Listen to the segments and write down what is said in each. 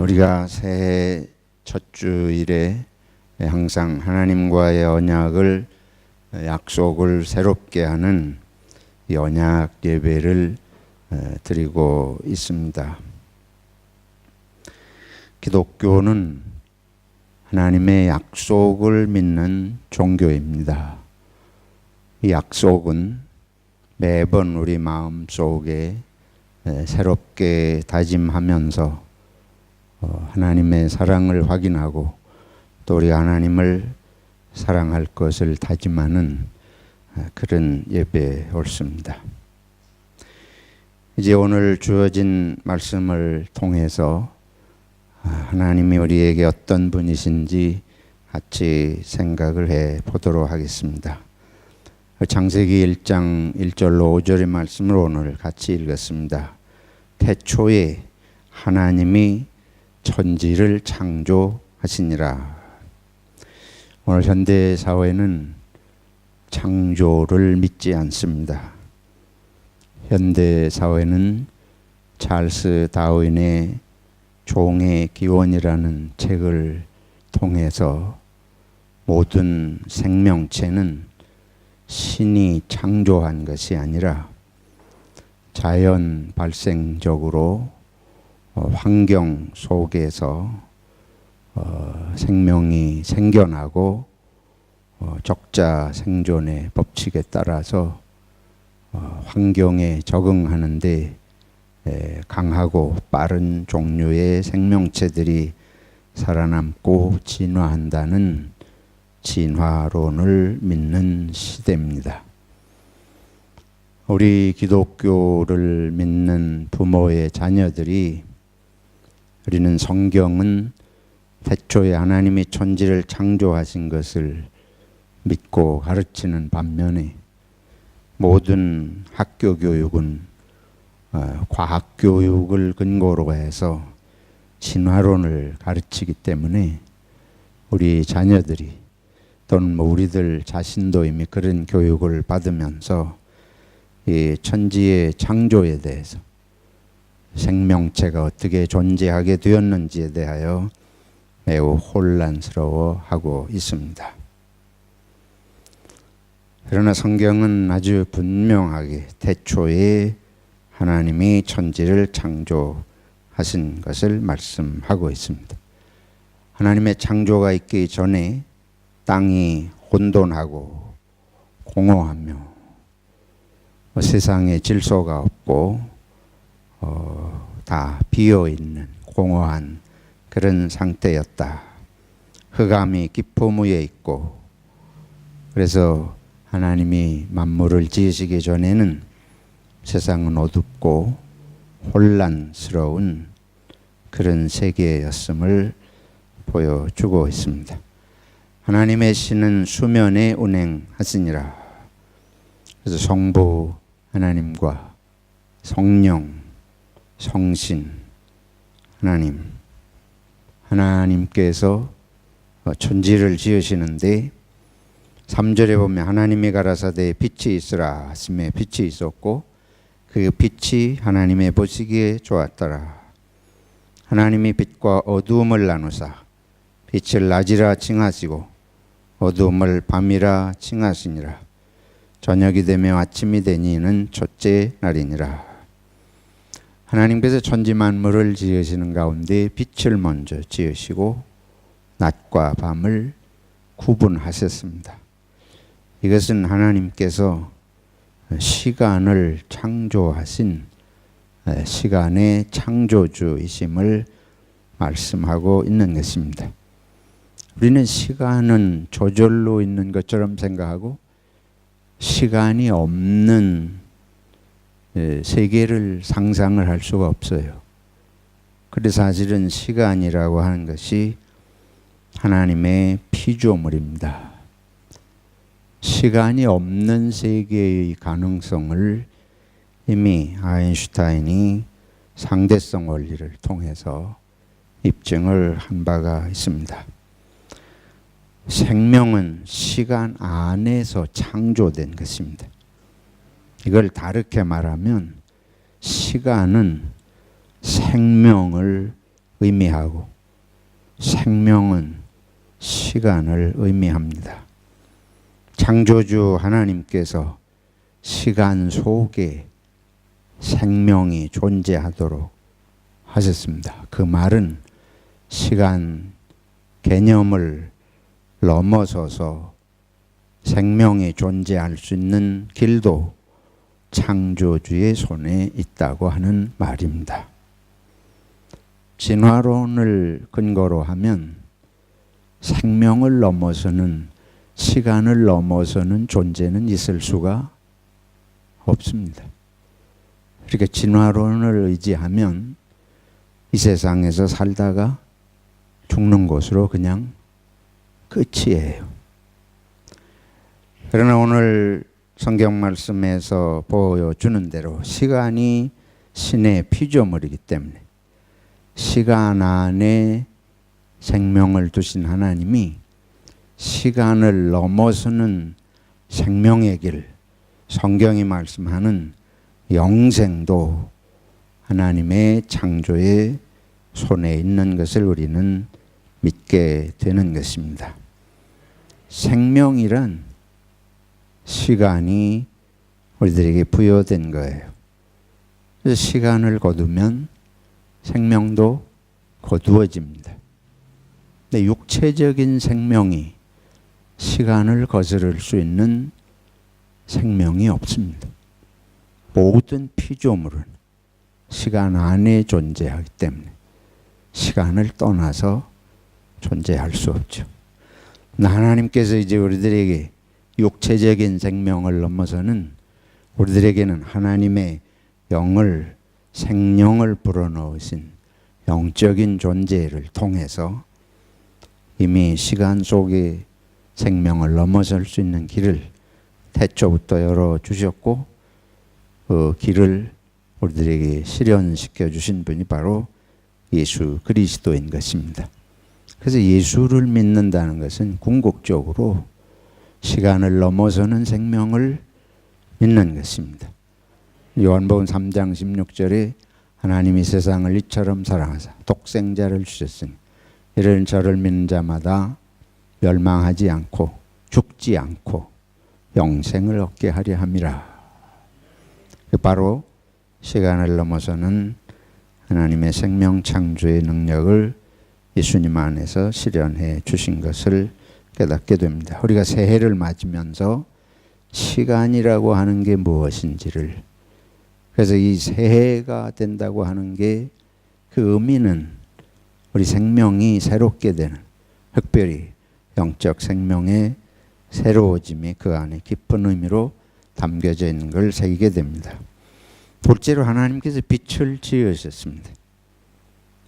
우리가 새해 첫 주일에 항상 하나님과의 언약을 약속을 새롭게 하는 이 언약 예배를 드리고 있습니다. 기독교는 하나님의 약속을 믿는 종교입니다. 이 약속은 매번 우리 마음 속에 새롭게 다짐하면서 하나님의 사랑을 확인하고 또 우리 하나님을 사랑할 것을 다짐하는 그런 예배에 옳습니다. 이제 오늘 주어진 말씀을 통해서 하나님이 우리에게 어떤 분이신지 같이 생각을 해 보도록 하겠습니다. 창세기 1장 1절로 5절의 말씀을 오늘 같이 읽었습니다. 태초에 하나님이 천지를 창조하시니라. 오늘 현대 사회는 창조를 믿지 않습니다. 현대 사회는 찰스 다윈의 종의 기원이라는 책을 통해서 모든 생명체는 신이 창조한 것이 아니라 자연 발생적으로 환경 속에서 생명이 생겨나고 적자 생존의 법칙에 따라서 환경에 적응하는 데 강하고 빠른 종류의 생명체들이 살아남고 진화한다는 진화론을 믿는 시대입니다. 우리 기독교를 믿는 부모의 자녀들이 우리는 성경은 태초에 하나님이 천지를 창조하신 것을 믿고 가르치는 반면에 모든 학교 교육은 과학 교육을 근거로 해서 진화론을 가르치기 때문에 우리 자녀들이 또는 우리들 자신도 이미 그런 교육을 받으면서 이 천지의 창조에 대해서 생명체가 어떻게 존재하게 되었는지에 대하여 매우 혼란스러워하고 있습니다. 그러나 성경은 아주 분명하게 태초에 하나님이 천지를 창조하신 것을 말씀하고 있습니다. 하나님의 창조가 있기 전에 땅이 혼돈하고 공허하며 세상에 질서가 없고 다 비어있는 공허한 그런 상태였다. 흑암이 깊음 위에 있고, 그래서 하나님이 만물을 지으시기 전에는 세상은 어둡고 혼란스러운 그런 세계였음을 보여주고 있습니다. 하나님의 신은 수면에 운행하시니라. 그래서 성부 하나님과 성령, 성신 하나님께서 천지를 지으시는데 3절에 보면 하나님이 가라사대 빛이 있으라 하심에 빛이 있었고 그 빛이 하나님의 보시기에 좋았더라. 하나님이 빛과 어두움을 나누사 빛을 낮이라 칭하시고 어두움을 밤이라 칭하시니라. 저녁이 되며 아침이 되니는 첫째 날이니라. 하나님께서 천지 만물을 지으시는 가운데 빛을 먼저 지으시고 낮과 밤을 구분하셨습니다. 이것은 하나님께서 시간을 창조하신 시간의 창조주이심을 말씀하고 있는 것입니다. 우리는 시간은 저절로 있는 것처럼 생각하고 시간이 없는 세계를 상상을 할 수가 없어요. 그래서 사실은 시간이라고 하는 것이 하나님의 피조물입니다. 시간이 없는 세계의 가능성을 이미 아인슈타인이 상대성 원리를 통해서 입증을 한 바가 있습니다. 생명은 시간 안에서 창조된 것입니다. 이걸 다르게 말하면 시간은 생명을 의미하고 생명은 시간을 의미합니다. 창조주 하나님께서 시간 속에 생명이 존재하도록 하셨습니다. 그 말은 시간 개념을 넘어서서 생명이 존재할 수 있는 길도 창조주의 손에 있다고 하는 말입니다. 진화론을 근거로 하면 생명을 넘어서는, 시간을 넘어서는 존재는 있을 수가 없습니다. 그러니까 진화론을 의지하면 이 세상에서 살다가 죽는 것으로 그냥 끝이에요. 그러나 오늘 성경 말씀에서 보여주는 대로 시간이 신의 피조물이기 때문에 시간 안에 생명을 두신 하나님이 시간을 넘어서는 생명의 길, 성경이 말씀하는 영생도 하나님의 창조의 손에 있는 것을 우리는 믿게 되는 것입니다. 생명이란 시간이 우리들에게 부여된 거예요. 그래서 시간을 거두면 생명도 거두어집니다. 근데 육체적인 생명이 시간을 거스를 수 있는 생명이 없습니다. 모든 피조물은 시간 안에 존재하기 때문에 시간을 떠나서 존재할 수 없죠. 하나님께서 이제 우리들에게 육체적인 생명을 넘어서는 우리들에게는 하나님의 영을, 생명을 불어넣으신 영적인 존재를 통해서 이미 시간 속에 생명을 넘어설 수 있는 길을 태초부터 열어주셨고 그 길을 우리들에게 실현시켜 주신 분이 바로 예수 그리스도인 것입니다. 그래서 예수를 믿는다는 것은 궁극적으로 시간을 넘어서는 생명을 믿는 것입니다. 요한복음 3장 16절에 하나님이 세상을 이처럼 사랑하사 독생자를 주셨으니 이런 저를 믿는 자마다 멸망하지 않고 죽지 않고 영생을 얻게 하려 함이라. 바로 시간을 넘어서는 하나님의 생명 창조의 능력을 예수님 안에서 실현해 주신 것을 깨닫게 됩니다. 우리가 새해를 맞으면서 시간이라고 하는 게 무엇인지를, 그래서 이 새해가 된다고 하는 게 그 의미는 우리 생명이 새롭게 되는, 특별히 영적 생명의 새로워짐이 그 안에 깊은 의미로 담겨져 있는 걸 새기게 됩니다. 둘째로 하나님께서 빛을 지으셨습니다.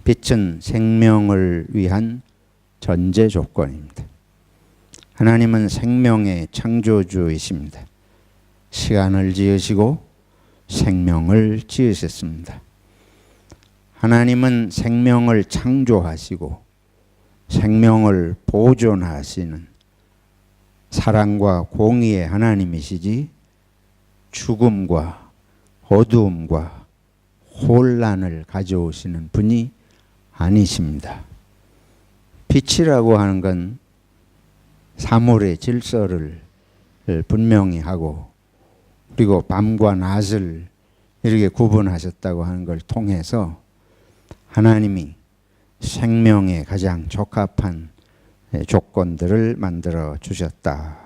빛은 생명을 위한 전제 조건입니다. 하나님은 생명의 창조주이십니다. 시간을 지으시고 생명을 지으셨습니다. 하나님은 생명을 창조하시고 생명을 보존하시는 사랑과 공의의 하나님이시지 죽음과 어두움과 혼란을 가져오시는 분이 아니십니다. 빛이라고 하는 건 사물의 질서를 분명히 하고 그리고 밤과 낮을 이렇게 구분하셨다고 하는 걸 통해서 하나님이 생명에 가장 적합한 조건들을 만들어 주셨다.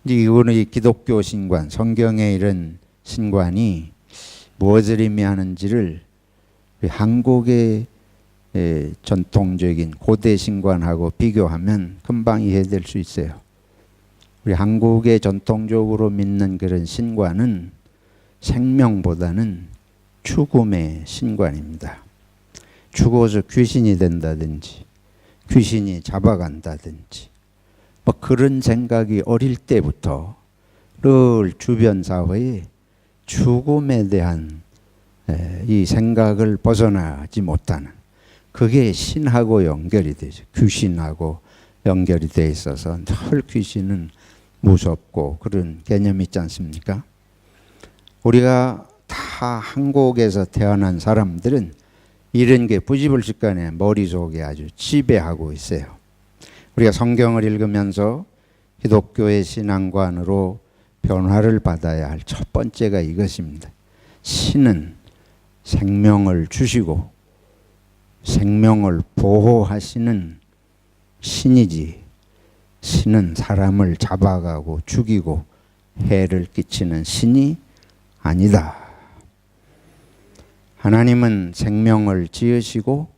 이거는 이 기독교 신관, 성경의 이런 신관이 무엇을 의미하는지를 한국의 전통적인 고대 신관하고 비교하면 금방 이해될 수 있어요. 우리 한국의 전통적으로 믿는 그런 신관은 생명보다는 죽음의 신관입니다. 죽어서 귀신이 된다든지 귀신이 잡아간다든지 뭐 그런 생각이 어릴 때부터 늘 주변 사회에 죽음에 대한 이 생각을 벗어나지 못하는, 그게 신하고 연결이 되죠. 귀신하고 연결이 돼 있어서 늘 귀신은 무섭고 그런 개념이 있지 않습니까? 우리가 다 한국에서 태어난 사람들은 이런 게 부지불식간에 머릿속에 아주 지배하고 있어요. 우리가 성경을 읽으면서 기독교의 신앙관으로 변화를 받아야 할 첫 번째가 이것입니다. 신은 생명을 주시고 생명을 보호하시는 신이지, 신은 사람을 잡아가고 죽이고 해를 끼치는 신이 아니다. 하나님은 생명을 지으시고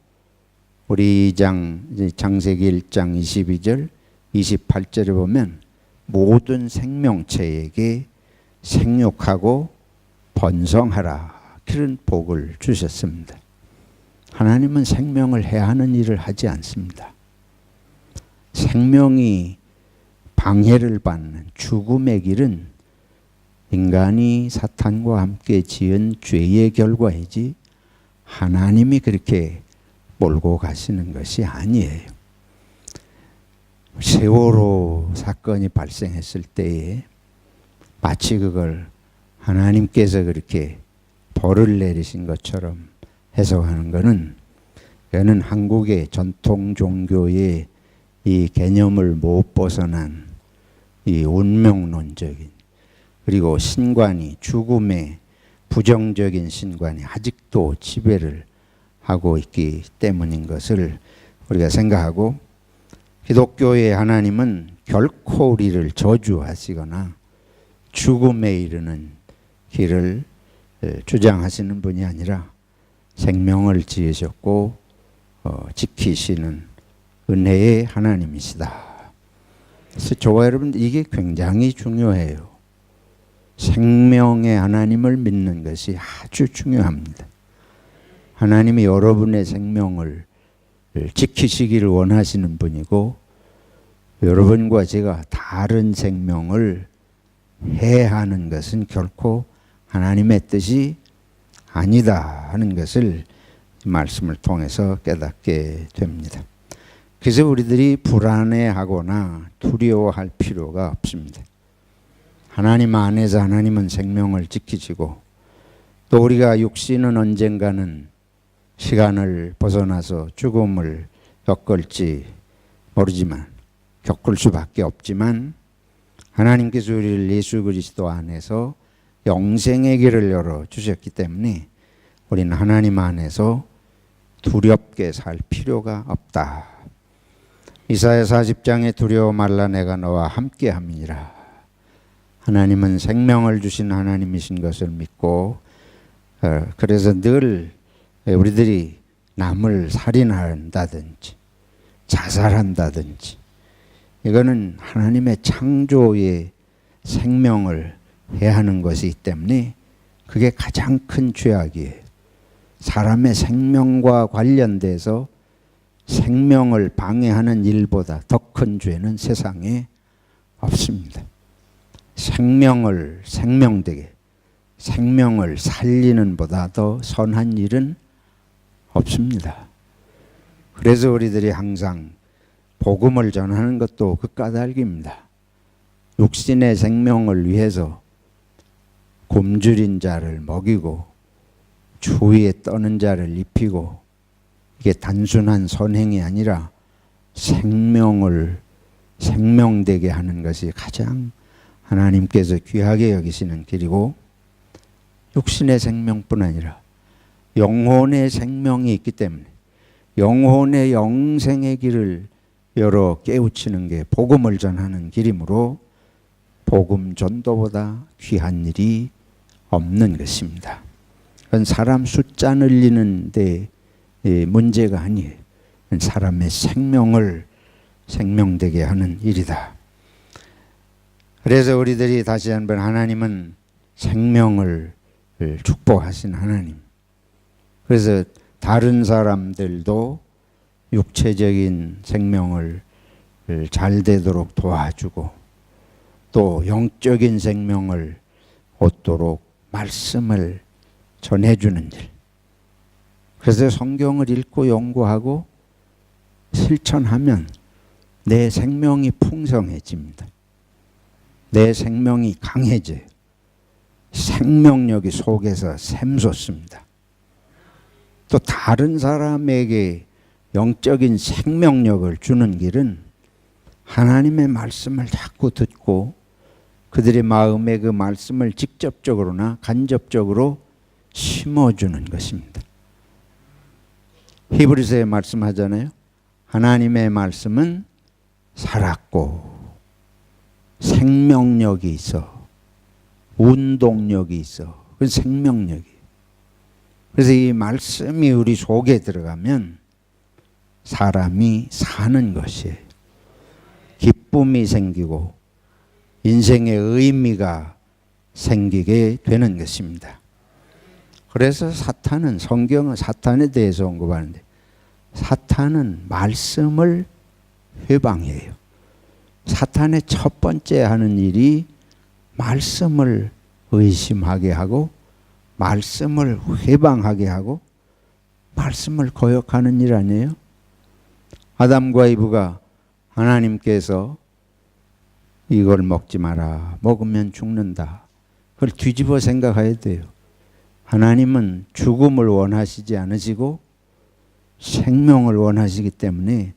우리 창세기 1장 22절 28절에 보면 모든 생명체에게 생육하고 번성하라 그런 복을 주셨습니다. 하나님은 생명을 해하는 일을 하지 않습니다. 생명이 방해를 받는 죽음의 길은 인간이 사탄과 함께 지은 죄의 결과이지 하나님이 그렇게 몰고 가시는 것이 아니에요. 세월호 사건이 발생했을 때에 마치 그걸 하나님께서 그렇게 벌을 내리신 것처럼 해석하는 것은 이거는 한국의 전통 종교의 이 개념을 못 벗어난 이 운명론적인 그리고 신관이 죽음의 부정적인 신관이 아직도 지배를 하고 있기 때문인 것을 우리가 생각하고 기독교의 하나님은 결코 우리를 저주하시거나 죽음에 이르는 길을 주장하시는 분이 아니라 생명을 지으셨고 지키시는 은혜의 하나님이시다. 그래서 저와 여러분 이게 굉장히 중요해요. 생명의 하나님을 믿는 것이 아주 중요합니다. 하나님이 여러분의 생명을 지키시기를 원하시는 분이고 여러분과 제가 다른 생명을 해하는 것은 결코 하나님의 뜻이 아니다 하는 것을 이 말씀을 통해서 깨닫게 됩니다. 그래서 우리들이 불안해하거나 두려워할 필요가 없습니다. 하나님 안에서 하나님은 생명을 지키시고 또 우리가 육신은 언젠가는 시간을 벗어나서 죽음을 겪을지 모르지만 겪을 수밖에 없지만 하나님께서 우리를 예수 그리스도 안에서 영생의 길을 열어주셨기 때문에 우리는 하나님 안에서 두렵게 살 필요가 없다. 이사야 40장에 두려워 말라 내가 너와 함께 함이니라. 하나님은 생명을 주신 하나님이신 것을 믿고 그래서 늘 우리들이 남을 살인한다든지 자살한다든지 이거는 하나님의 창조의 생명을 해하는 것이기 때문에 그게 가장 큰 죄악이에요. 사람의 생명과 관련돼서 생명을 방해하는 일보다 더 큰 죄는 세상에 없습니다. 생명을 생명되게 생명을 살리는 보다 더 선한 일은 없습니다. 그래서 우리들이 항상 복음을 전하는 것도 그 까닭입니다. 육신의 생명을 위해서 굶주린 자를 먹이고 주위에 떠는 자를 입히고 이게 단순한 선행이 아니라 생명을 생명되게 하는 것이 가장 하나님께서 귀하게 여기시는 길이고 육신의 생명뿐 아니라 영혼의 생명이 있기 때문에 영혼의 영생의 길을 열어 깨우치는 게 복음을 전하는 길이므로 복음 전도보다 귀한 일이 없는 것입니다. 그건 사람 숫자 늘리는 데 문제가 아니에요. 사람의 생명을 생명되게 하는 일이다. 그래서 우리들이 다시 한번 하나님은 생명을 축복하신 하나님. 그래서 다른 사람들도 육체적인 생명을 잘 되도록 도와주고 또 영적인 생명을 얻도록 말씀을 전해주는 일. 그래서 성경을 읽고 연구하고 실천하면 내 생명이 풍성해집니다. 내 생명이 강해져요. 생명력이 속에서 샘솟습니다. 또 다른 사람에게 영적인 생명력을 주는 길은 하나님의 말씀을 자꾸 듣고 그들의 마음에 그 말씀을 직접적으로나 간접적으로 심어주는 것입니다. 히브리서에 말씀하잖아요. 하나님의 말씀은 살았고 생명력이 있어, 운동력이 있어. 그 생명력이. 그래서 이 말씀이 우리 속에 들어가면 사람이 사는 것이에요. 기쁨이 생기고 인생의 의미가 생기게 되는 것입니다. 그래서 사탄은, 성경은 사탄에 대해서 언급하는데 사탄은 말씀을 회방해요. 사탄의 첫 번째 하는 일이 말씀을 의심하게 하고 말씀을 회방하게 하고 말씀을 거역하는 일 아니에요? 아담과 이브가 하나님께서 이걸 먹지 마라, 먹으면 죽는다, 그걸 뒤집어 생각해야 돼요. 하나님은 죽음을 원하시지 않으시고 생명을 원하시기 때문에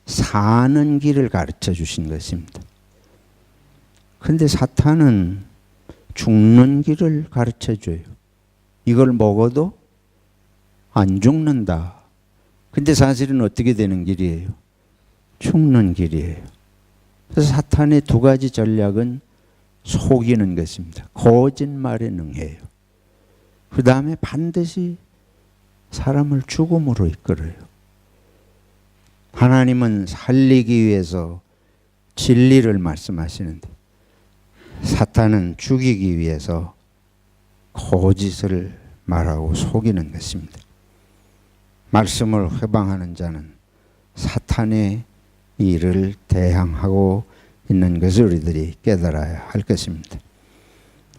사는 길을 가르쳐 주신 것입니다. 그런데 사탄은 죽는 길을 가르쳐 줘요. 이걸 먹어도 안 죽는다. 근데 사실은 어떻게 되는 길이에요? 죽는 길이에요. 그래서 사탄의 두 가지 전략은 속이는 것입니다. 거짓말에 능해요. 그 다음에 반드시 사람을 죽음으로 이끌어요. 하나님은 살리기 위해서 진리를 말씀하시는데 사탄은 죽이기 위해서 거짓을 말하고 속이는 것입니다. 말씀을 회방하는 자는 사탄의 일을 대항하고 있는 것을 우리들이 깨달아야 할 것입니다.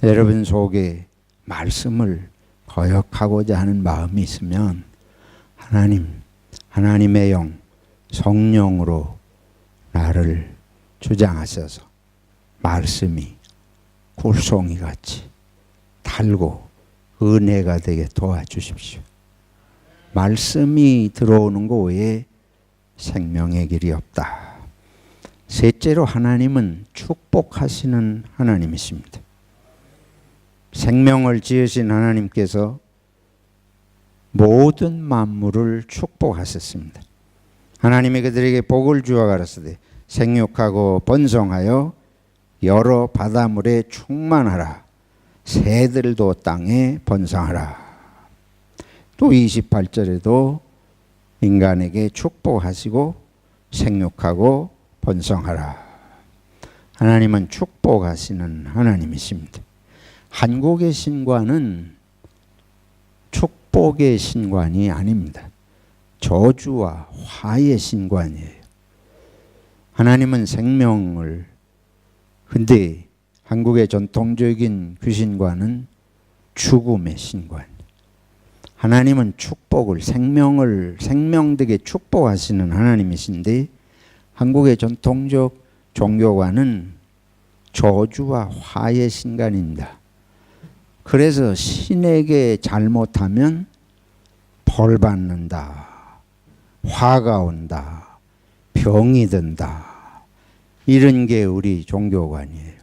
여러분 속에 말씀을 거역하고자 하는 마음이 있으면 하나님의 영, 성령으로 나를 주장하셔서 말씀이 굴송이 같이 달고 은혜가 되게 도와주십시오. 말씀이 들어오는 것 외에 생명의 길이 없다. 셋째로 하나님은 축복하시는 하나님이십니다. 생명을 지으신 하나님께서 모든 만물을 축복하셨습니다. 하나님이 그들에게 복을 주어 가라사대 생육하고 번성하여 여러 바다물에 충만하라. 새들도 땅에 번성하라. 또 28절에도 인간에게 축복하시고 생육하고 번성하라. 하나님은 축복하시는 하나님이십니다. 한국의 신관은 축복의 신관이 아닙니다. 저주와 화의 신관이에요. 하나님은 생명을, 근데 한국의 전통적인 귀신관은 죽음의 신관. 하나님은 축복을, 생명되게 축복하시는 하나님이신데 한국의 전통적 종교관은 저주와 화의 신관입니다. 그래서 신에게 잘못하면 벌 받는다, 화가 온다, 병이 든다, 이런 게 우리 종교관이에요.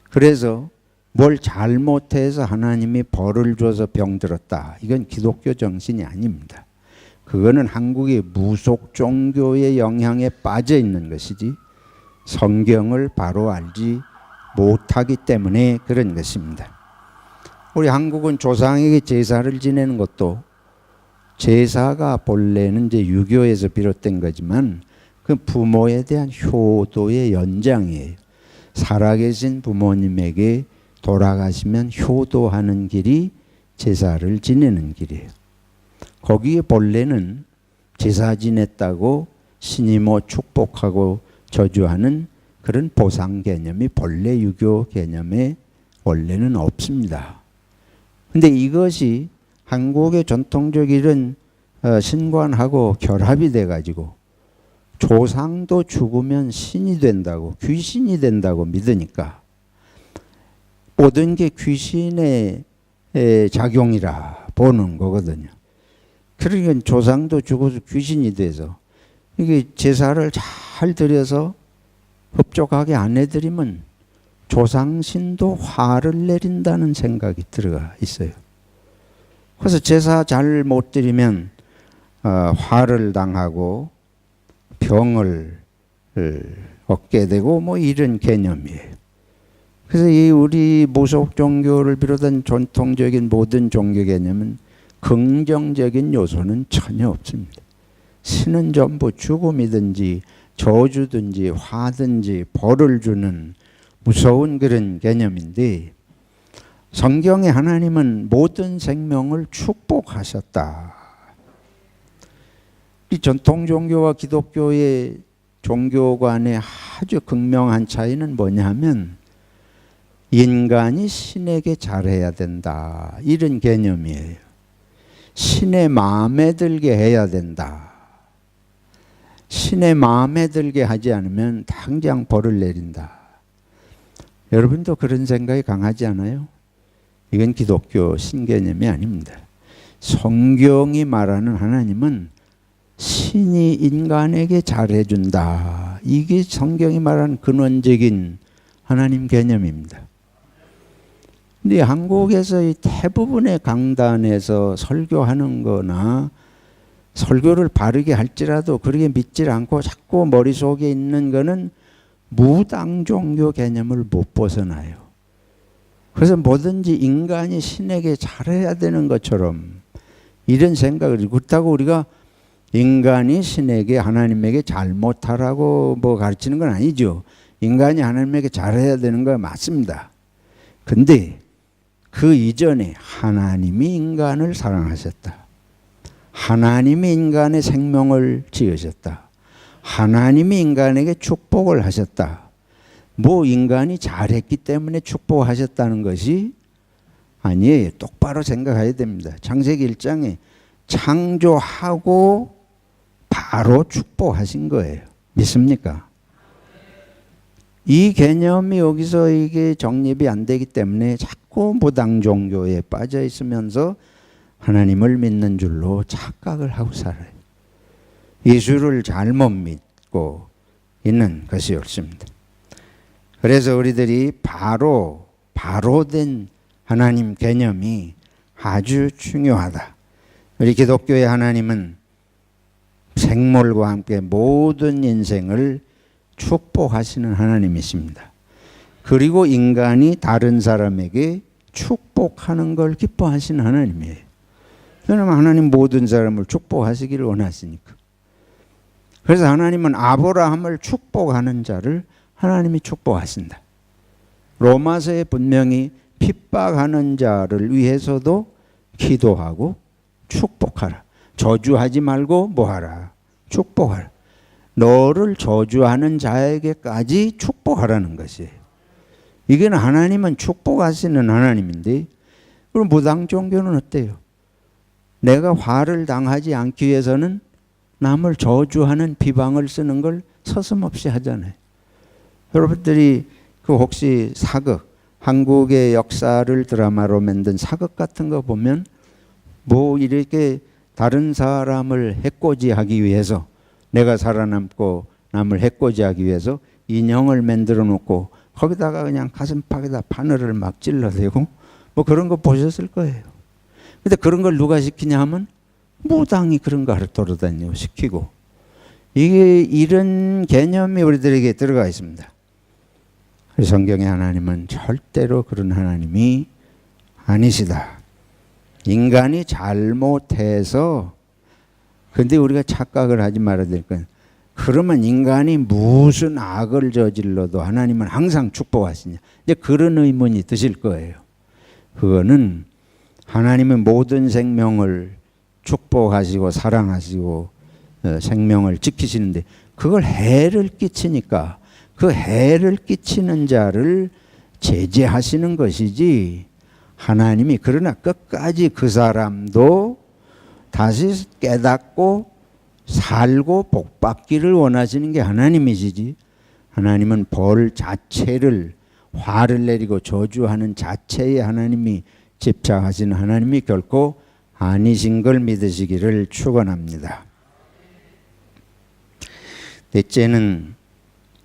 그래서 뭘 잘못해서 하나님이 벌을 줘서 병들었다, 이건 기독교 정신이 아닙니다. 그거는 한국의 무속 종교의 영향에 빠져 있는 것이지 성경을 바로 알지 못하기 때문에 그런 것입니다. 우리 한국은 조상에게 제사를 지내는 것도 제사가 본래는 이제 유교에서 비롯된 거지만 그 부모에 대한 효도의 연장이에요. 살아계신 부모님에게 돌아가시면 효도하는 길이 제사를 지내는 길이에요. 거기에 본래는 제사 지냈다고 신이 뭐 축복하고 저주하는 그런 보상 개념이 본래 유교 개념에 원래는 없습니다. 근데 이것이 한국의 전통적인 신관하고 결합이 돼가지고 조상도 죽으면 신이 된다고, 귀신이 된다고 믿으니까 모든 게 귀신의 작용이라 보는 거거든요. 그러니까 조상도 죽어서 귀신이 돼서 이게 제사를 잘 드려서 흡족하게 안 해드리면 조상신도 화를 내린다는 생각이 들어가 있어요. 그래서 제사 잘 못 드리면 화를 당하고 병을 얻게 되고 뭐 이런 개념이에요. 그래서 이 우리 무속 종교를 비롯한 전통적인 모든 종교 개념은 긍정적인 요소는 전혀 없습니다. 신은 전부 죽음이든지 저주든지 화든지 벌을 주는 무서운 그런 개념인데, 성경에 하나님은 모든 생명을 축복하셨다. 이 전통 종교와 기독교의 종교 간의 아주 극명한 차이는 뭐냐면 인간이 신에게 잘해야 된다, 이런 개념이에요. 신의 마음에 들게 해야 된다. 신의 마음에 들게 하지 않으면 당장 벌을 내린다. 여러분도 그런 생각이 강하지 않아요? 이건 기독교 신개념이 아닙니다. 성경이 말하는 하나님은 신이 인간에게 잘해준다. 이게 성경이 말하는 근원적인 하나님 개념입니다. 근데 한국에서 이 대부분의 강단에서 설교하는 거나 설교를 바르게 할지라도 그렇게 믿질 않고 자꾸 머릿속에 있는 거는 무당 종교 개념을 못 벗어나요. 그래서 뭐든지 인간이 신에게 잘해야 되는 것처럼 이런 생각을, 그렇다고 우리가 인간이 신에게 하나님에게 잘못하라고 뭐 가르치는 건 아니죠. 인간이 하나님에게 잘해야 되는 거 맞습니다. 근데 그 이전에 하나님이 인간을 사랑하셨다. 하나님이 인간의 생명을 지으셨다. 하나님이 인간에게 축복을 하셨다. 뭐 인간이 잘했기 때문에 축복하셨다는 것이 아니에요. 똑바로 생각해야 됩니다. 창세기 1장에 창조하고 바로 축복하신 거예요. 믿습니까? 이 개념이 여기서 이게 정립이 안 되기 때문에 자꾸 무당 종교에 빠져 있으면서 하나님을 믿는 줄로 착각을 하고 살아요. 예수를 잘못 믿고 있는 것이 옳습니다. 그래서 우리들이 바로 된 하나님 개념이 아주 중요하다. 우리 기독교의 하나님은 생물과 함께 모든 인생을 축복하시는 하나님이십니다. 그리고 인간이 다른 사람에게 축복하는 걸 기뻐하시는 하나님이에요. 왜냐하면 하나님 모든 사람을 축복하시기를 원하시니까. 그래서 하나님은 아브라함을 축복하는 자를 하나님이 축복하신다. 로마서에 분명히 핍박하는 자를 위해서도 기도하고 축복하라. 저주하지 말고 뭐하라? 축복하라. 너를 저주하는 자에게까지 축복하라는 것이에요. 이게 하나님은 축복하시는 하나님인데, 그럼 무당 종교는 어때요? 내가 화를 당하지 않기 위해서는 남을 저주하는 비방을 쓰는 걸 서슴없이 하잖아요. 여러분들이 그 혹시 사극, 한국의 역사를 드라마로 만든 사극 같은 거 보면 뭐 이렇게 다른 사람을 해코지하기 위해서, 내가 살아남고 남을 해코지하기 위해서 인형을 만들어 놓고 거기다가 그냥 가슴팍에다 바늘을 막 찔러대고 뭐 그런 거 보셨을 거예요. 근데 그런 걸 누가 시키냐 하면 무당이 그런 거 돌아다니고 시키고, 이게 이런 개념이 우리들에게 들어가 있습니다. 성경의 하나님은 절대로 그런 하나님이 아니시다. 인간이 잘못해서, 근데 우리가 착각을 하지 말아야 될 건, 그러면 인간이 무슨 악을 저질러도 하나님은 항상 축복하시냐, 이제 그런 의문이 드실 거예요. 그거는 하나님은 모든 생명을 축복하시고 사랑하시고 생명을 지키시는데, 그걸 해를 끼치니까 그 해를 끼치는 자를 제재하시는 것이지, 하나님이 그러나 끝까지 그 사람도 다시 깨닫고 살고 복받기를 원하시는 게 하나님이시지, 하나님은 벌 자체를, 화를 내리고 저주하는 자체에 하나님이 집착하시는 하나님이 결코 아니신 걸 믿으시기를 축원합니다. 넷째는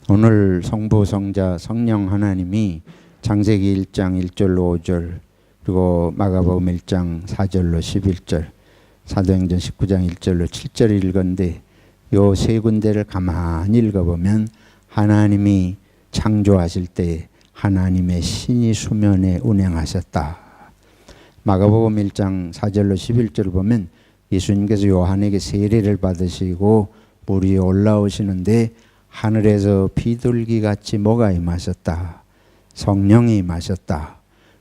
오늘 성부, 성자, 성령 하나님이 창세기 1장 1절로 5절 그리고 마가복음 1장 4절로 11절 사도행전 19장 1절로 7절 읽은데 요 세 군데를 가만히 읽어보면 하나님이 창조하실 때 하나님의 신이 수면에 운행하셨다. 마가복음 1장 4절로 11절을 보면 예수님께서 요한에게 세례를 받으시고 물 위에 올라오시는데 하늘에서 비둘기같이 뭐가 임하셨다. 성령이 임하셨다.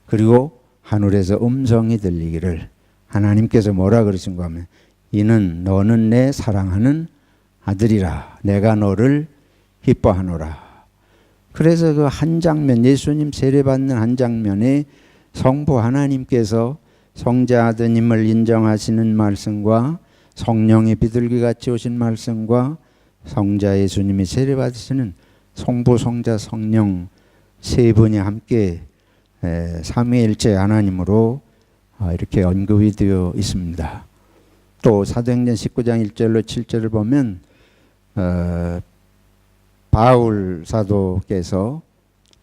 그리고 하늘에서 음성이 들리기를 하나님께서 뭐라 그러신가 하면 이는 너는 내 사랑하는 아들이라 내가 너를 기뻐하노라. 그래서 그 한 장면 예수님 세례받는 한 장면에 성부 하나님께서 성자 아드님을 인정하시는 말씀과 성령의 비둘기같이 오신 말씀과 성자 예수님이 세례받으시는 성부 성자 성령 세 분이 함께 삼위일체 하나님으로 이렇게 언급이 되어 있습니다. 또 사도행전 19장 1절로 7절을 보면 바울 사도께서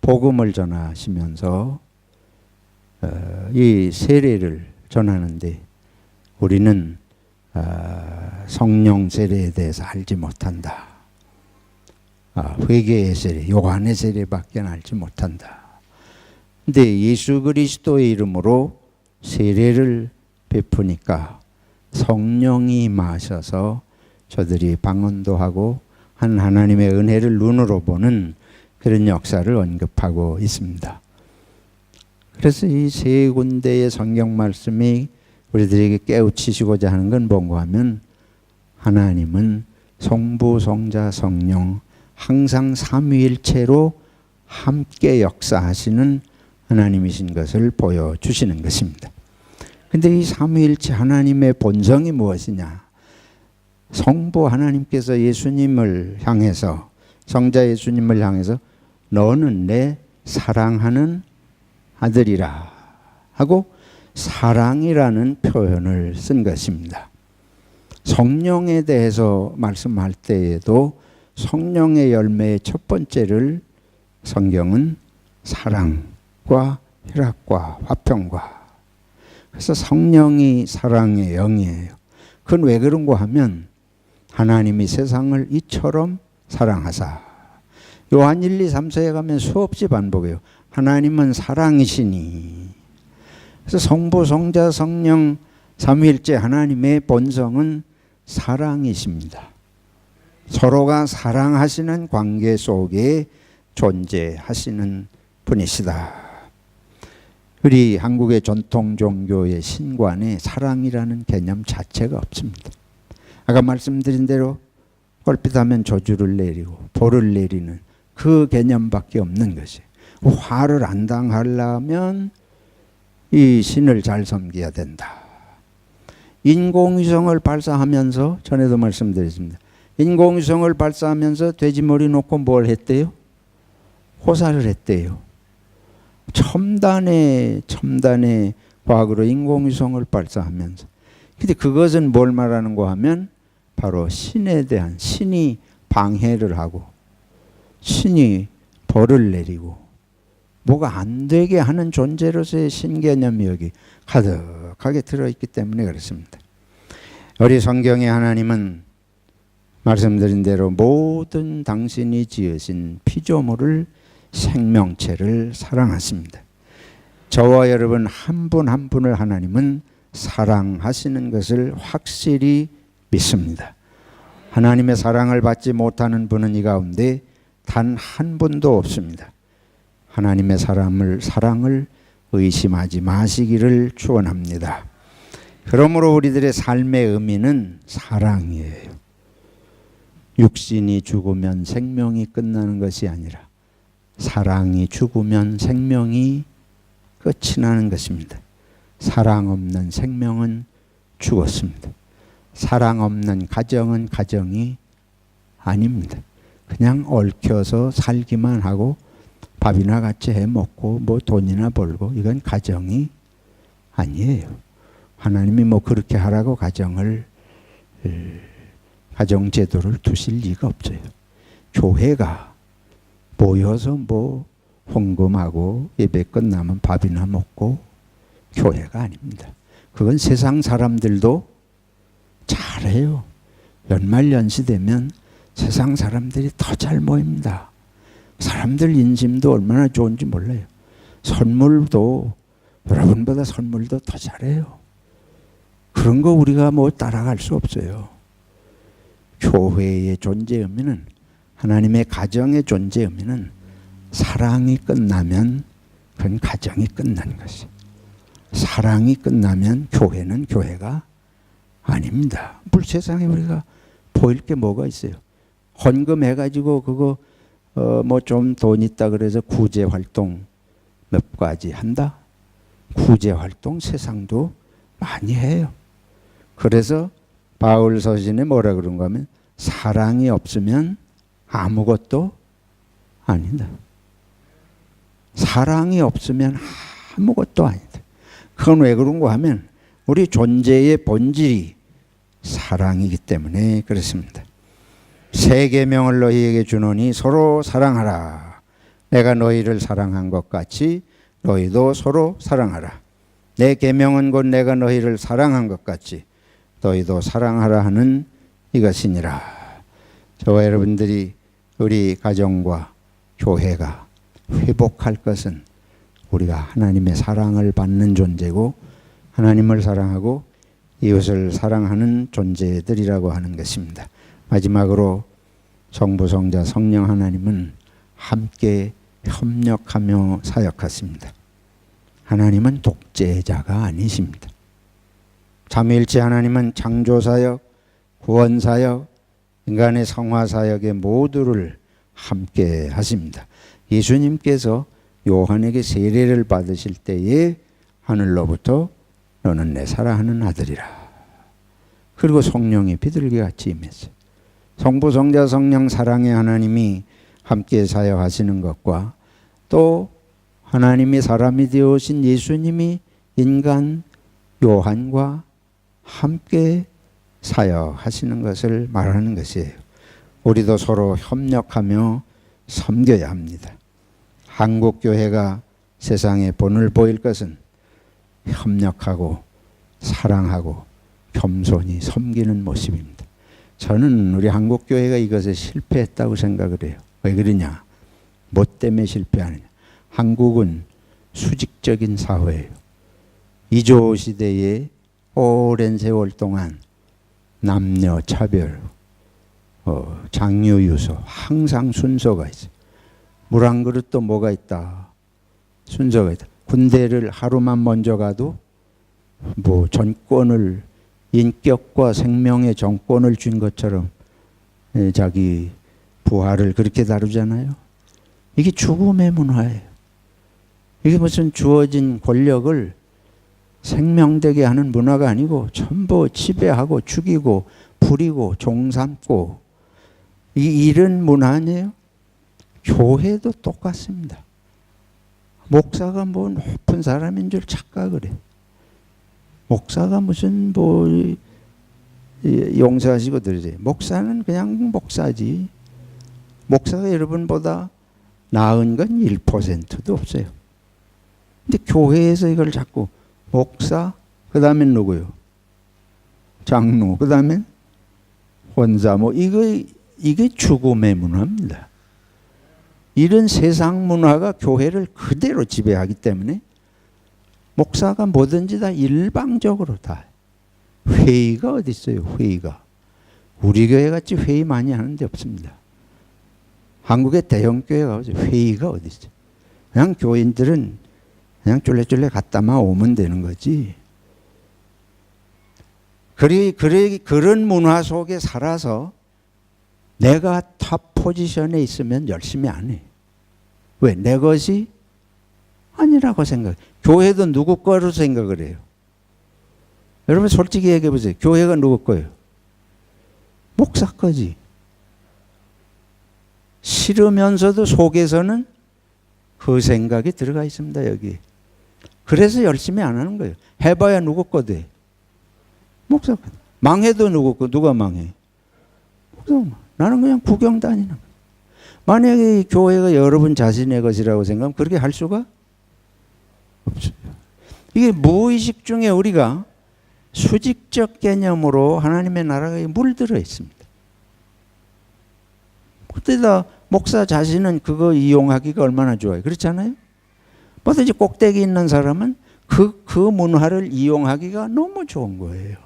복음을 전하시면서 이 세례를 전하는데 우리는 성령 세례에 대해서 알지 못한다. 회개의 세례, 요한의 세례밖에 알지 못한다. 근데 예수 그리스도의 이름으로 세례를 베푸니까 성령이 임하셔서 저들이 방언도 하고 한 하나님의 은혜를 눈으로 보는 그런 역사를 언급하고 있습니다. 그래서 이 세 군데의 성경 말씀이 우리들에게 깨우치시고자 하는 건 뭔가 하면 하나님은 성부, 성자, 성령 항상 삼위일체로 함께 역사하시는 하나님이신 것을 보여주시는 것입니다. 근데 이 삼위일체 하나님의 본성이 무엇이냐? 성부 하나님께서 예수님을 향해서 성자 예수님을 향해서 너는 내 사랑하는 아들이라 하고 사랑이라는 표현을 쓴 것입니다. 성령에 대해서 말씀할 때에도 성령의 열매의 첫 번째를 성경은 사랑과 희락과 화평과 그래서 성령이 사랑의 영이에요. 그건 왜 그런가 하면 하나님이 세상을 이처럼 사랑하사 요한 1, 2, 3, 4에 가면 수없이 반복해요. 하나님은 사랑이시니 그래서 성부, 성자, 성령 삼위일체 하나님의 본성은 사랑이십니다. 서로가 사랑하시는 관계 속에 존재하시는 분이시다. 우리 한국의 전통 종교의 신관에 사랑이라는 개념 자체가 없습니다. 아까 말씀드린 대로 얼핏하면 저주를 내리고 벌을 내리는 그 개념밖에 없는 것이에요. 화를 안 당하려면 이 신을 잘 섬겨야 된다. 인공위성을 발사하면서 전에도 말씀드렸습니다. 인공위성을 발사하면서 돼지머리 놓고 뭘 했대요? 호사를 했대요. 첨단의 과학으로 인공위성을 발사하면서. 근데 그것은 뭘 말하는가 하면 바로 신에 대한 신이 방해를 하고 신이 벌을 내리고 뭐가 안 되게 하는 존재로서의 신개념이 여기 가득하게 들어있기 때문에 그렇습니다. 우리 성경의 하나님은 말씀드린 대로 모든 당신이 지으신 피조물을 생명체를 사랑하십니다. 저와 여러분 한 분 한 분을 하나님은 사랑하시는 것을 확실히 믿습니다. 하나님의 사랑을 받지 못하는 분은 이 가운데 단 한 분도 없습니다. 하나님의 사랑을 의심하지 마시기를 축원합니다. 그러므로 우리들의 삶의 의미는 사랑이에요. 육신이 죽으면 생명이 끝나는 것이 아니라 사랑이 죽으면 생명이 끝이 나는 것입니다. 사랑 없는 생명은 죽었습니다. 사랑 없는 가정은 가정이 아닙니다. 그냥 얽혀서 살기만 하고 밥이나 같이 해 먹고 뭐 돈이나 벌고 이건 가정이 아니에요. 하나님이 뭐 그렇게 하라고 가정제도를 두실 리가 없어요. 교회가 모여서 뭐 헌금하고 예배 끝나면 밥이나 먹고 교회가 아닙니다. 그건 세상 사람들도 잘해요. 연말연시 되면 세상 사람들이 더 잘 모입니다. 사람들 인심도 얼마나 좋은지 몰라요. 선물도 여러분보다 선물도 더 잘해요. 그런 거 우리가 뭐 따라갈 수 없어요. 교회의 존재 의미는, 하나님의 가정의 존재 의미는 사랑이 끝나면 그건 가정이 끝난 것이에요. 사랑이 끝나면 교회는 교회가 아닙니다. 세상에 우리가 보일 게 뭐가 있어요? 헌금해가지고 그거 뭐 좀 돈 있다 그래서 구제 활동 몇 가지 한다? 구제 활동 세상도 많이 해요. 그래서 바울 서신에 뭐라 그런가 하면 사랑이 없으면 아무것도 아니다. 사랑이 없으면 아무것도 아니다. 그건 왜 그런가 하면 우리 존재의 본질이 사랑이기 때문에 그렇습니다. 새 계명을 너희에게 주노니 서로 사랑하라. 내가 너희를 사랑한 것 같이 너희도 서로 사랑하라. 내 계명은 곧 내가 너희를 사랑한 것 같이 너희도 사랑하라 하는 이것이니라. 저와 여러분들이 우리 가정과 교회가 회복할 것은 우리가 하나님의 사랑을 받는 존재고 하나님을 사랑하고 이웃을 사랑하는 존재들이라고 하는 것입니다. 마지막으로 성부, 성자, 성령 하나님은 함께 협력하며 사역하십니다. 하나님은 독재자가 아니십니다. 삼위일체 하나님은 창조사역, 구원사역, 인간의 성화사역의 모두를 함께 하십니다. 예수님께서 요한에게 세례를 받으실 때에 하늘로부터 너는 내 사랑하는 아들이라. 그리고 성령이 비둘기같이 임했어요. 성부, 성자, 성령 사랑의 하나님이 함께 사역하시는 것과 또 하나님이 사람이 되어오신 예수님이 인간 요한과 함께 사역하시는 것을 말하는 것이에요. 우리도 서로 협력하며 섬겨야 합니다. 한국교회가 세상에 본을 보일 것은 협력하고 사랑하고 겸손히 섬기는 모습입니다. 저는 우리 한국교회가 이것에 실패했다고 생각을 해요. 왜 그러냐? 뭐 때문에 실패하느냐? 한국은 수직적인 사회예요. 이조 시대에 오랜 세월 동안 남녀 차별, 장유유서 항상 순서가 있어요. 물 한 그릇도 뭐가 있다? 순서가 있다. 군대를 하루만 먼저 가도 뭐 전권을 인격과 생명의 정권을 준 것처럼 자기 부하를 그렇게 다루잖아요. 이게 죽음의 문화예요. 이게 무슨 주어진 권력을 생명되게 하는 문화가 아니고 전부 지배하고 죽이고 부리고 종삼고 이런 문화 아니에요? 교회도 똑같습니다. 목사가 뭐 높은 사람인 줄 착각을 해. 목사가 무슨 뭐 용서하시고 들으세요. 목사는 그냥 목사지. 목사가 여러분보다 나은 건 1%도 없어요. 근데 교회에서 이걸 자꾸 목사, 그 다음엔 누구요? 장로, 그 다음엔 권사, 뭐 이게 죽음의 문화입니다. 이런 세상 문화가 교회를 그대로 지배하기 때문에 목사가 뭐든지 다 일방적으로 다 회의가 어디 있어요? 회의가. 우리 교회 같이 회의 많이 하는 데 없습니다. 한국의 대형 교회가 회의가 어디 있어요? 그냥 교인들은 그냥 쫄래쫄래 갔다만 오면 되는 거지. 그런 문화 속에 살아서 내가 탑 포지션에 있으면 열심히 안 해. 왜? 내 것이 아니라고 생각해. 교회도 누구 거로 생각을 해요. 여러분 솔직히 얘기해 보세요. 교회가 누구 거예요? 목사 거지. 싫으면서도 속에서는 그 생각이 들어가 있습니다. 여기. 그래서 열심히 안 하는 거예요. 해봐야 누구 거 돼? 목사가. 망해도 누가 망해? 목사가. 나는 그냥 구경 다니는 거야. 만약에 이 교회가 여러분 자신의 것이라고 생각하면 그렇게 할 수가 없어요. 이게 무의식 중에 우리가 수직적 개념으로 하나님의 나라가 물들어 있습니다. 그때다 목사 자신은 그거 이용하기가 얼마나 좋아요. 그렇지 않아요? 뭐든지 꼭대기 있는 사람은 그 문화를 이용하기가 너무 좋은 거예요.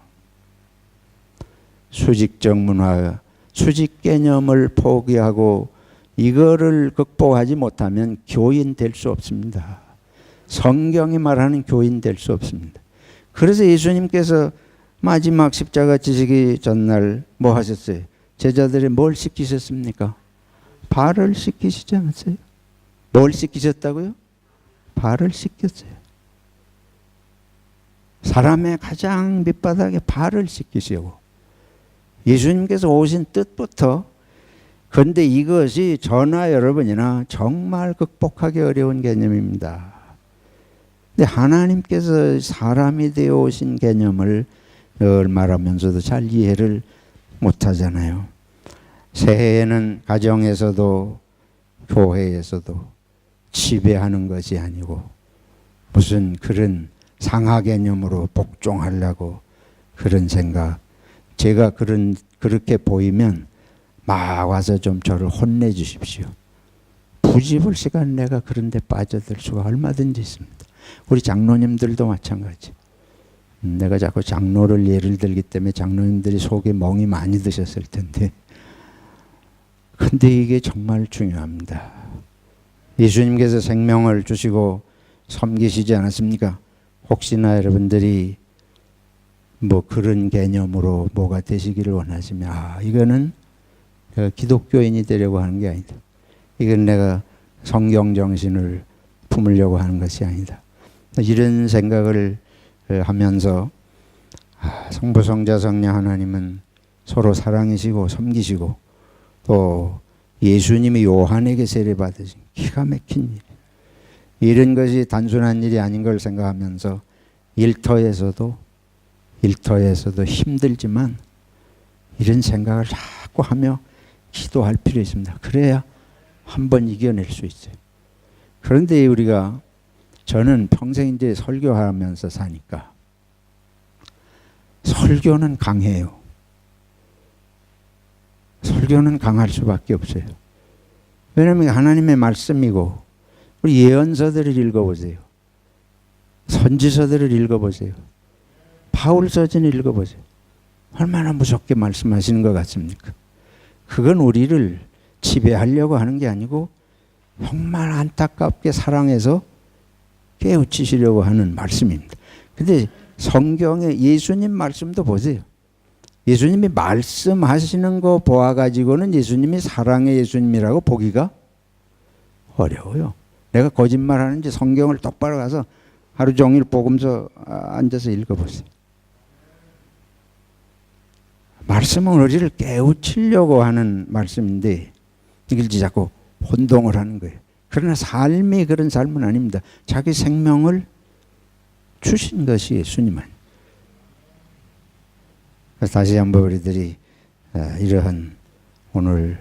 수직적 문화, 수직 개념을 포기하고 이거를 극복하지 못하면 교인 될 수 없습니다. 성경이 말하는 교인 될 수 없습니다. 그래서 예수님께서 마지막 십자가 지시기 전날 뭐 하셨어요? 제자들이 뭘 시키셨습니까? 발을 씻기시지 않았어요? 뭘 씻기셨다고요? 발을 씻겼어요. 사람의 가장 밑바닥에 발을 씻기시고 예수님께서 오신 뜻부터 그런데 이것이 저나 여러분이나 정말 극복하기 어려운 개념입니다. 근데 하나님께서 사람이 되어 오신 개념을 늘 말하면서도 잘 이해를 못하잖아요. 새해에는 가정에서도 교회에서도 지배하는 것이 아니고 무슨 그런 상하 개념으로 복종하려고 그런 생각. 제가 그렇게 보이면 막 와서 좀 저를 혼내주십시오. 부집을 시간 내가 그런 데 빠져들 수가 얼마든지 있습니다. 우리 장로님들도 마찬가지. 내가 자꾸 장로를 예를 들기 때문에 장로님들이 속에 멍이 많이 드셨을 텐데 근데 이게 정말 중요합니다. 예수님께서 생명을 주시고 섬기시지 않았습니까? 혹시나 여러분들이 뭐 그런 개념으로 뭐가 되시기를 원하시면 이거는 기독교인이 되려고 하는 게 아니다. 이건 내가 성경 정신을 품으려고 하는 것이 아니다. 이런 생각을 하면서 성부 성자 성령 하나님은 서로 사랑이시고 섬기시고 또 예수님이 요한에게 세례받으신 기가 막힌 일. 이런 것이 단순한 일이 아닌 걸 생각하면서 일터에서도 힘들지만 이런 생각을 자꾸 하며 기도할 필요 있습니다. 그래야 한번 이겨낼 수 있어요. 그런데 저는 평생 이제 설교하면서 사니까 설교는 강해요. 설교는 강할 수밖에 없어요. 왜냐하면 하나님의 말씀이고 우리 예언서들을 읽어보세요. 선지서들을 읽어보세요. 바울서전을 읽어보세요. 얼마나 무섭게 말씀하시는 것 같습니까? 그건 우리를 지배하려고 하는 게 아니고 정말 안타깝게 사랑해서 깨우치시려고 하는 말씀입니다. 근데 성경에 예수님 말씀도 보세요. 예수님이 말씀하시는 거 보아가지고는 예수님이 사랑의 예수님이라고 보기가 어려워요. 내가 거짓말하는지 성경을 똑바로 가서 하루 종일 복음서 앉아서 읽어보세요. 말씀은 우리를 깨우치려고 하는 말씀인데 이걸 자꾸 혼동을 하는 거예요. 그러나 삶이 그런 삶은 아닙니다. 자기 생명을 주신 것이 예수님은. 그래서 다시 한번 우리들이 이러한 오늘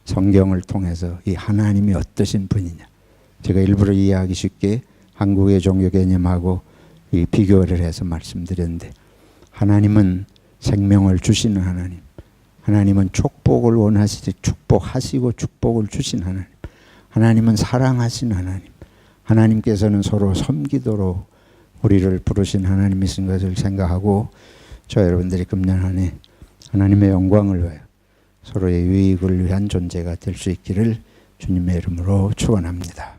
성경을 통해서 이 하나님이 어떠신 분이냐. 제가 일부러 이해하기 쉽게 한국의 종교 개념하고 이 비교를 해서 말씀드렸는데 하나님은 생명을 주시는 하나님. 하나님은 축복을 원하시지 축복하시고 축복을 주신 하나님. 하나님은 사랑하신 하나님. 하나님께서는 서로 섬기도록 우리를 부르신 하나님이신 것을 생각하고 저 여러분들이 금년 한 해 하나님의 영광을 위하여 서로의 유익을 위한 존재가 될 수 있기를 주님의 이름으로 축원합니다.